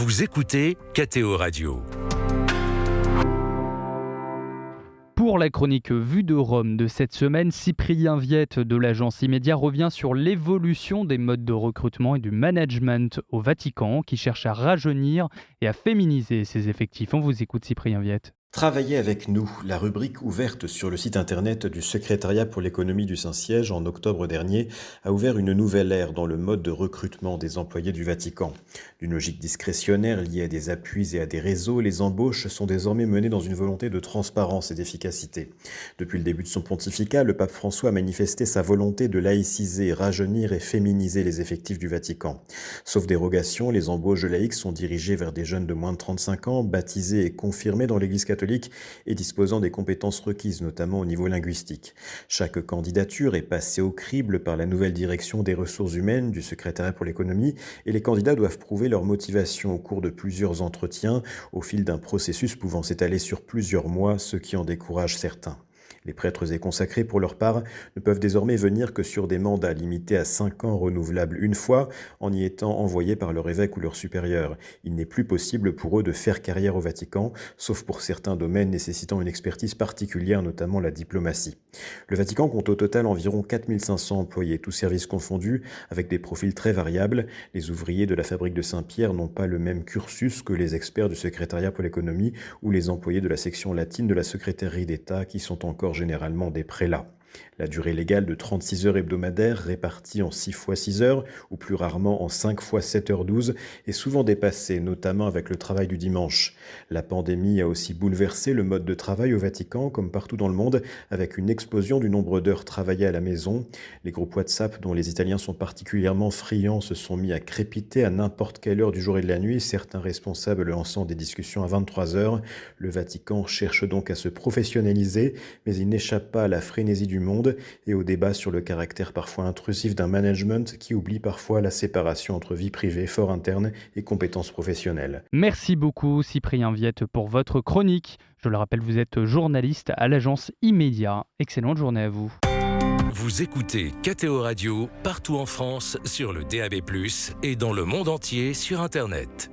Vous écoutez KTO Radio. Pour la chronique Vue de Rome de cette semaine, Cyprien Viette de l'agence Immédia revient sur l'évolution des modes de recrutement et du management au Vatican qui cherche à rajeunir et à féminiser ses effectifs. On vous écoute Cyprien Viette. Travaillez avec nous, la rubrique ouverte sur le site internet du Secrétariat pour l'économie du Saint-Siège en octobre dernier a ouvert une nouvelle ère dans le mode de recrutement des employés du Vatican. D'une logique discrétionnaire liée à des appuis et à des réseaux, les embauches sont désormais menées dans une volonté de transparence et d'efficacité. Depuis le début de son pontificat, le pape François a manifesté sa volonté de laïciser, rajeunir et féminiser les effectifs du Vatican. Sauf dérogation, les embauches de laïcs sont dirigées vers des jeunes de moins de 35 ans, baptisés et confirmés dans l'Église catholique et disposant des compétences requises, notamment au niveau linguistique. Chaque candidature est passée au crible par la nouvelle direction des ressources humaines du Secrétariat pour l'économie et les candidats doivent prouver leur motivation au cours de plusieurs entretiens, au fil d'un processus pouvant s'étaler sur plusieurs mois, ce qui en décourage certains. Les prêtres et consacrés, pour leur part, ne peuvent désormais venir que sur des mandats limités à 5 ans renouvelables une fois, en y étant envoyés par leur évêque ou leur supérieur. Il n'est plus possible pour eux de faire carrière au Vatican, sauf pour certains domaines nécessitant une expertise particulière, notamment la diplomatie. Le Vatican compte au total environ 4500 employés, tous services confondus, avec des profils très variables. Les ouvriers de la fabrique de Saint-Pierre n'ont pas le même cursus que les experts du Secrétariat pour l'économie ou les employés de la section latine de la secrétairie d'État qui sont encore généralement des prélats. La durée légale de 36 heures hebdomadaires répartie en 6 fois 6 heures ou plus rarement en 5 fois 7h12 est souvent dépassée, notamment avec le travail du dimanche. La pandémie a aussi bouleversé le mode de travail au Vatican, comme partout dans le monde, avec une explosion du nombre d'heures travaillées à la maison. Les groupes WhatsApp, dont les Italiens sont particulièrement friands, se sont mis à crépiter à n'importe quelle heure du jour et de la nuit, certains responsables lançant des discussions à 23 heures. Le Vatican cherche donc à se professionnaliser, mais il n'échappe pas à la frénésie du monde et au débat sur le caractère parfois intrusif d'un management qui oublie parfois la séparation entre vie privée, fort interne et compétences professionnelles. Merci beaucoup Cyprien Viette pour votre chronique. Je le rappelle, vous êtes journaliste à l'agence Immédia. Excellente journée à vous. Vous écoutez KTO Radio partout en France sur le DAB+, et dans le monde entier sur Internet.